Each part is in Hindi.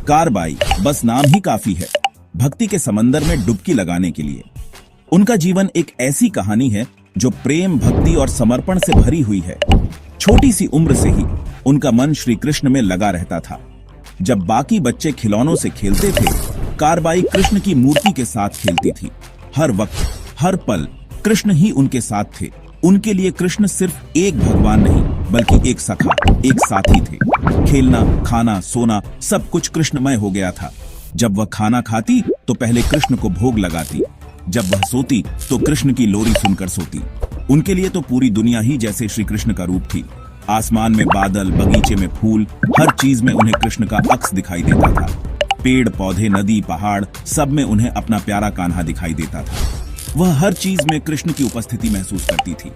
कारबाई बस नाम ही काफी है भक्ति के समंदर में डुबकी लगाने के लिए। उनका जीवन एक ऐसी कहानी है जो प्रेम, भक्ति और समर्पण से भरी हुई है। छोटी सी उम्र से ही उनका मन श्री कृष्ण में लगा रहता था। जब बाकी बच्चे खिलौनों से खेलते थे, कारबाई कृष्ण की मूर्ति के साथ खेलती थी। हर वक्त, हर पल कृष्ण ही उनके साथ थे। उनके लिए कृष्ण सिर्फ एक भगवान नहीं, बल्कि एक सखा, एक साथी थे। खेलना, खाना, सोना सब कुछ कृष्णमय हो गया था। जब वह खाना खाती तो पहले कृष्ण को भोग लगाती, जब वह सोती तो कृष्ण की लोरी सुनकर सोती। उनके लिए तो पूरी दुनिया ही जैसे श्री कृष्ण का रूप थी। आसमान में बादल, बगीचे में फूल, हर चीज में उन्हें कृष्ण का अक्स दिखाई देता था। पेड़ पौधे, नदी, पहाड़ सब में उन्हें अपना प्यारा कान्हा दिखाई देता था। वह हर चीज में कृष्ण की उपस्थिति महसूस करती थी।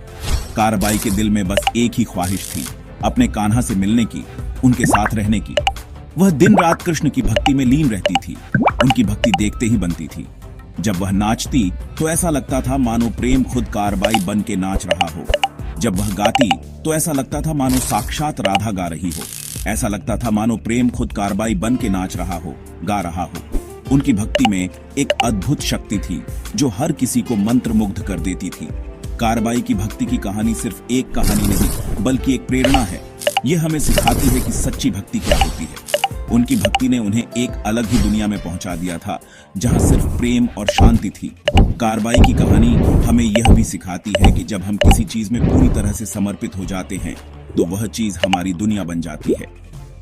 कारबाई के दिल में बस एक ही ख्वाहिश थी, अपने कान्हा से मिलने की, उनके साथ रहने की। वह दिन रात कृष्ण की भक्ति में लीन रहती थी। उनकी भक्ति देखते ही बनती थी। जब वह नाचती तो ऐसा लगता था मानो प्रेम खुद कारबाई बन के नाच रहा हो। जब वह गाती तो ऐसा लगता था मानो साक्षात राधा गा रही हो। ऐसा लगता था मानो प्रेम खुद कारबाई बन के नाच रहा हो, गा रहा हो। उनकी भक्ति में एक अद्भुत शक्ति थी जो हर किसी को मंत्रमुग्ध कर देती थी। कारबाई की भक्ति की कहानी सिर्फ एक कहानी नहीं, बल्कि एक प्रेरणा है। यह हमें सिखाती है कि सच्ची भक्ति क्या होती है। उनकी भक्ति ने उन्हें एक अलग ही दुनिया में पहुंचा दिया था, जहां सिर्फ प्रेम और शांति थी। कारबाई की कहानी हमें यह भी सिखाती है कि जब हम किसी चीज में पूरी तरह से समर्पित हो जाते हैं तो वह चीज हमारी दुनिया बन जाती है।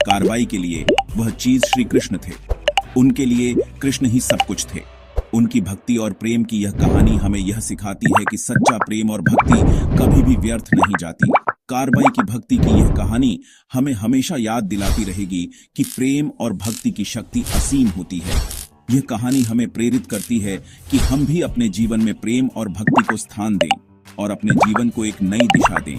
कारबाई के लिए वह चीज श्री कृष्ण थे। उनके लिए कृष्ण ही सब कुछ थे। उनकी भक्ति और प्रेम की यह कहानी हमें यह सिखाती है कि सच्चा प्रेम और भक्ति कभी भी व्यर्थ नहीं जाती। कारबाई की भक्ति की यह कहानी हमें हमेशा याद दिलाती रहेगी कि प्रेम और भक्ति की शक्ति असीम होती है। यह कहानी हमें प्रेरित करती है कि हम भी अपने जीवन में प्रेम और भक्ति को स्थान दें और अपने जीवन को एक नई दिशा दें।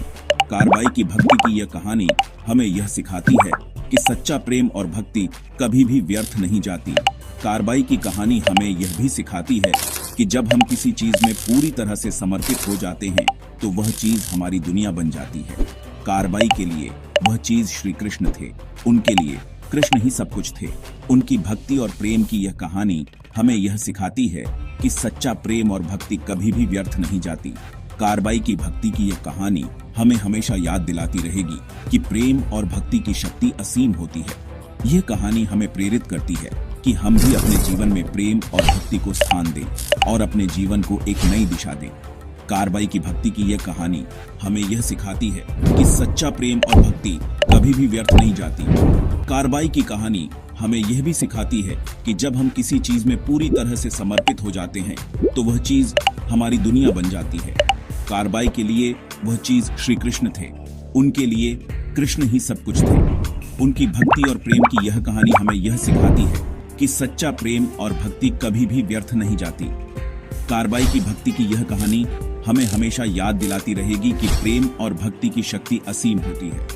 कारबाई की भक्ति की यह कहानी हमें यह सिखाती है कि सच्चा प्रेम और भक्ति कभी भी व्यर्थ नहीं जाती। कारबाई की कहानी हमें यह भी सिखाती है कि जब हम किसी चीज में पूरी तरह से समर्पित हो जाते हैं तो वह चीज हमारी दुनिया बन जाती है। कारबाई के लिए वह चीज श्री कृष्ण थे। उनके लिए कृष्ण ही सब कुछ थे। उनकी भक्ति और प्रेम की यह कहानी हमें यह सिखाती है कि सच्चा प्रेम और भक्ति कभी भी व्यर्थ नहीं जाती। कारबाई की भक्ति की यह कहानी हमें हमेशा याद दिलाती रहेगी कि प्रेम और भक्ति की शक्ति असीम होती है। यह कहानी हमें प्रेरित करती है कि हम भी अपने जीवन में प्रेम और भक्ति को स्थान दें और अपने जीवन को एक नई दिशा दें। कारबाई की भक्ति की यह कहानी हमें यह सिखाती है कि सच्चा प्रेम और भक्ति कभी भी व्यर्थ नहीं जाती। कारबाई की कहानी हमें यह भी सिखाती है कि जब हम किसी चीज में पूरी तरह से समर्पित हो जाते हैं तो वह चीज हमारी दुनिया बन जाती है। कारबाई के लिए वह चीज श्री कृष्ण थे। उनके लिए कृष्ण ही सब कुछ थे। उनकी भक्ति और प्रेम की यह कहानी हमें यह सिखाती है कि सच्चा प्रेम और भक्ति कभी भी व्यर्थ नहीं जाती। कारबाई की भक्ति की यह कहानी हमें हमेशा याद दिलाती रहेगी कि प्रेम और भक्ति की शक्ति असीम होती है।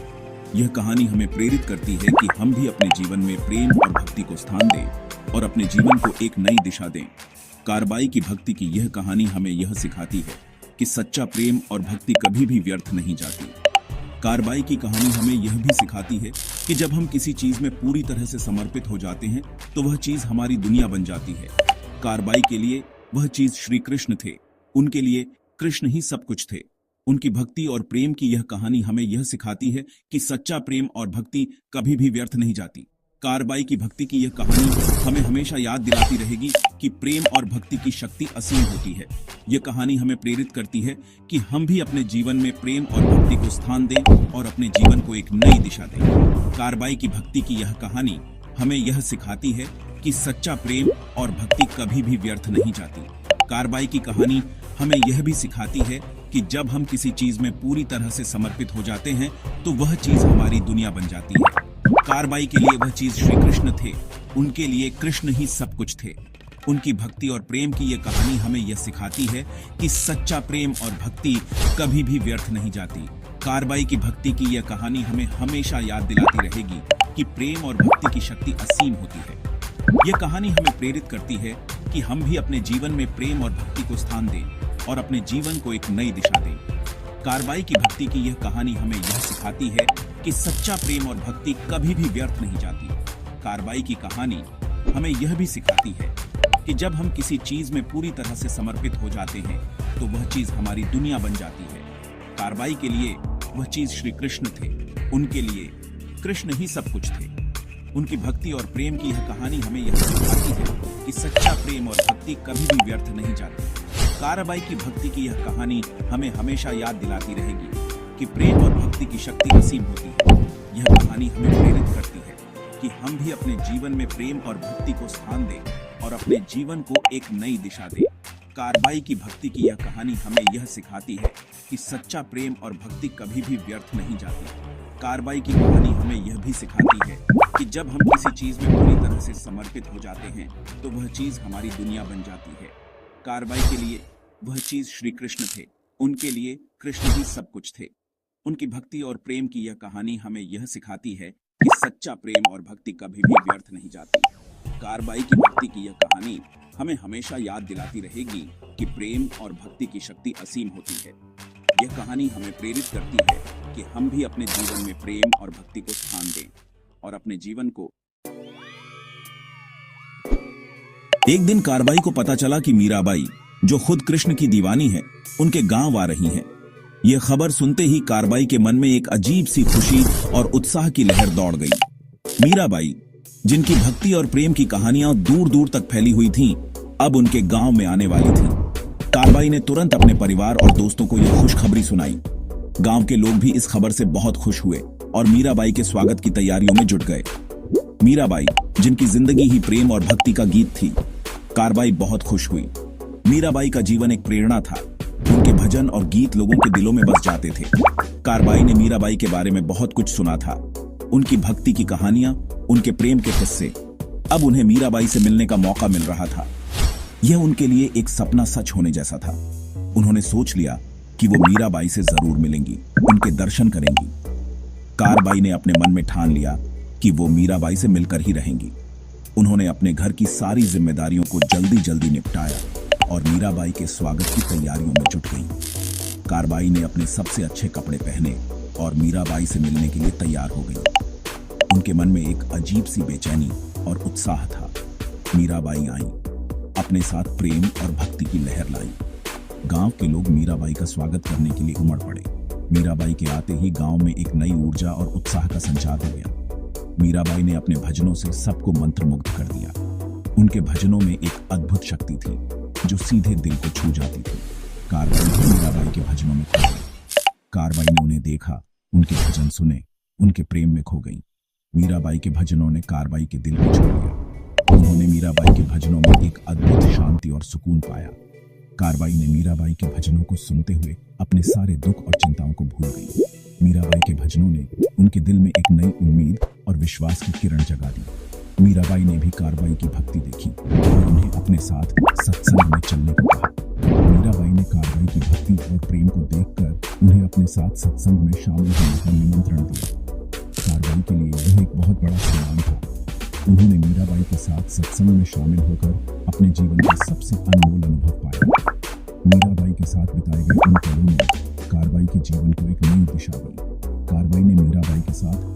यह कहानी हमें प्रेरित करती है कि हम भी अपने जीवन में प्रेम और भक्ति को स्थान दें और अपने जीवन को एक नई दिशा दें। कारबाई की भक्ति की यह कहानी हमें यह सिखाती है कि सच्चा प्रेम और भक्ति कभी भी व्यर्थ नहीं जाती। कारबाई की कहानी हमें यह भी सिखाती है कि जब हम किसी चीज में पूरी तरह से समर्पित हो जाते हैं तो वह चीज हमारी दुनिया बन जाती है। कारबाई के लिए वह चीज श्री कृष्ण थे। उनके लिए कृष्ण ही सब कुछ थे। उनकी भक्ति और प्रेम की यह कहानी हमें यह सिखाती है कि सच्चा प्रेम और भक्ति कभी भी व्यर्थ नहीं जाती। कारबाई की भक्ति की यह कहानी हमें हमेशा याद दिलाती रहेगी कि प्रेम और भक्ति की शक्ति असीम होती है। यह कहानी हमें प्रेरित करती है कि हम भी अपने जीवन में प्रेम और भक्ति को स्थान दें और अपने जीवन को एक नई दिशा दें। कारबाई की भक्ति की यह कहानी हमें यह सिखाती है कि सच्चा प्रेम और भक्ति कभी भी व्यर्थ नहीं जाती। कारबाई की कहानी हमें यह भी सिखाती है कि जब हम किसी चीज में पूरी तरह से समर्पित हो जाते हैं तो वह चीज हमारी दुनिया बन जाती है। कारबाई के लिए वह चीज श्री कृष्ण थे। उनके लिए कृष्ण ही सब कुछ थे। उनकी भक्ति और प्रेम की यह कहानी हमें यह सिखाती है कि सच्चा प्रेम और भक्ति कभी भी व्यर्थ नहीं जाती। कारबाई की भक्ति की यह कहानी हमें हमेशा याद दिलाती रहेगी कि प्रेम और भक्ति की शक्ति असीम होती है। यह कहानी हमें प्रेरित करती है कि हम भी अपने जीवन में प्रेम और भक्ति को स्थान दें और अपने जीवन को एक नई दिशा दें। कारबाई की भक्ति की यह कहानी हमें यह सिखाती है कि सच्चा प्रेम और भक्ति कभी भी व्यर्थ नहीं जाती। कारबाई की कहानी हमें यह भी सिखाती है कि जब हम किसी चीज में पूरी तरह से समर्पित हो जाते हैं तो वह चीज हमारी दुनिया बन जाती है। कारबाई के लिए वह चीज श्री कृष्ण थे। उनके लिए कृष्ण ही सब कुछ थे। उनकी भक्ति और प्रेम की यह कहानी हमें यह सिखाती है कि सच्चा प्रेम और भक्ति कभी भी व्यर्थ नहीं जाती। कारबाई की भक्ति की यह कहानी हमें हमेशा याद दिलाती रहेगी कि प्रेम और भक्ति की शक्ति असीम होती है। यह कहानी हमें प्रेरित करती है कि हम भी अपने जीवन में प्रेम और भक्ति को स्थान दें और अपने जीवन को एक नई दिशा दें। कारबाई की भक्ति की यह कहानी हमें यह सिखाती है कि सच्चा प्रेम और भक्ति कभी भी व्यर्थ नहीं जाती। कारबाई की कहानी हमें यह भी सिखाती है कि जब हम किसी चीज में पूरी तरह से समर्पित हो जाते हैं तो वह चीज हमारी दुनिया बन जाती है। कारबाई के लिए वह चीज श्री कृष्ण थे। उनके लिए कृष्ण ही सब कुछ थे। उनकी भक्ति और प्रेम की यह कहानी हमें यह सिखाती है कि सच्चा प्रेम और भक्ति कभी भी व्यर्थ नहीं जाती। कारबाई की भक्ति की यह कहानी हमें हमेशा याद दिलाती रहेगी कि प्रेम और भक्ति की शक्ति असीम होती है। यह कहानी हमें प्रेरित करती है कि हम भी अपने जीवन में प्रेम और भक्ति को स्थान दें और अपने जीवन को। एक दिन कारबाई को पता चला कि मीराबाई, जो खुद कृष्ण की दीवानी है, उनके गांव आ रही हैं। यह खबर सुनते ही कारबाई के मन में एक अजीब सी खुशी और उत्साह की लहर दौड़ गई। मीराबाई, जिनकी भक्ति और प्रेम की कहानियां दूर दूर तक फैली हुई थीं, अब उनके गांव में आने वाली थीं। कारबाई ने तुरंत अपने परिवार और दोस्तों को यह खुशखबरी सुनाई। गांव के लोग भी इस खबर से बहुत खुश हुए और मीराबाई के स्वागत की तैयारियों में जुट गए। मीराबाई, जिनकी जिंदगी ही प्रेम और भक्ति का गीत थी, कारबाई बहुत खुश हुई। मीराबाई का जीवन एक प्रेरणा था। उनके भजन और गीत लोगों के दिलों में बस जाते थे। कारबाई ने मीराबाई के बारे में बहुत कुछ सुना था। उनकी भक्ति की कहानियां, उनके प्रेम के किस्से। अब उन्हें मीराबाई से मिलने का मौका मिल रहा था। यह उनके लिए एक सपना सच होने जैसा था। उन्होंने सोच लिया कि वो मीराबाई से जरूर मिलेंगी, उनके दर्शन करेंगी। कारबाई ने अपने मन में ठान लिया कि वो मीराबाई से मिलकर ही रहेंगी। उन्होंने अपने घर की सारी जिम्मेदारियों को जल्दी जल्दी निपटाया और मीराबाई के स्वागत की तैयारियों में जुट गई। कारबाई ने अपने सबसे अच्छे कपड़े पहने और मीराबाई से मिलने के लिए तैयार हो गई। उनके मन में एक अजीब सी बेचैनी और उत्साह था। मीराबाई आई, अपने साथ प्रेम और भक्ति की लहर लाई। गांव के लोग मीराबाई का स्वागत करने के लिए उमड़ पड़े। मीराबाई के आते ही गांव में एक नई ऊर्जा और उत्साह का संचार हो गया। मीराबाई ने अपने भजनों से सबको मंत्रमुग्ध कर दिया। उनके भजनों में एक अद्भुत शक्ति थी जो सीधे दिल को छू जाती थी। कारबाई भी मीराबाई के भजनों में खो गई। कारबाई ने उन्हें देखा, उनके भजन सुने, उनके प्रेम में खो गई। मीराबाई के भजनों ने कारबाई के दिल को छू लिया। उन्होंने मीराबाई के भजनों में एक अद्भुत शांति और सुकून पाया। कारबाई ने मीराबाई के भजनों को सुनते हुए अपने सारे दुख और चिंताओं को भूल गई। मीराबाई के भजनों ने उनके दिल में एक नई उम्मीद और विश्वास की किरण जगा दी। मीराबाई ने भी कारबाई की भक्ति देखी और उन्हें अपने साथ सत्संग में चलने को कहा। मीराबाई ने कारबाई की भक्ति और प्रेम को देखकर उन्हें अपने साथ सत्संग में शामिल होने का निमंत्रण दिया। कारबाई के लिए यह एक बहुत बड़ा सम्मान था। उन्होंने मीराबाई के साथ सत्संग में शामिल होकर अपने जीवन का सबसे अनमोल अनुभव पाया। मीराबाई के साथ बिताए गए उन पलों ने कारबाई के जीवन को एक नई दिशा दी। कारबाई ने मीराबाई के साथ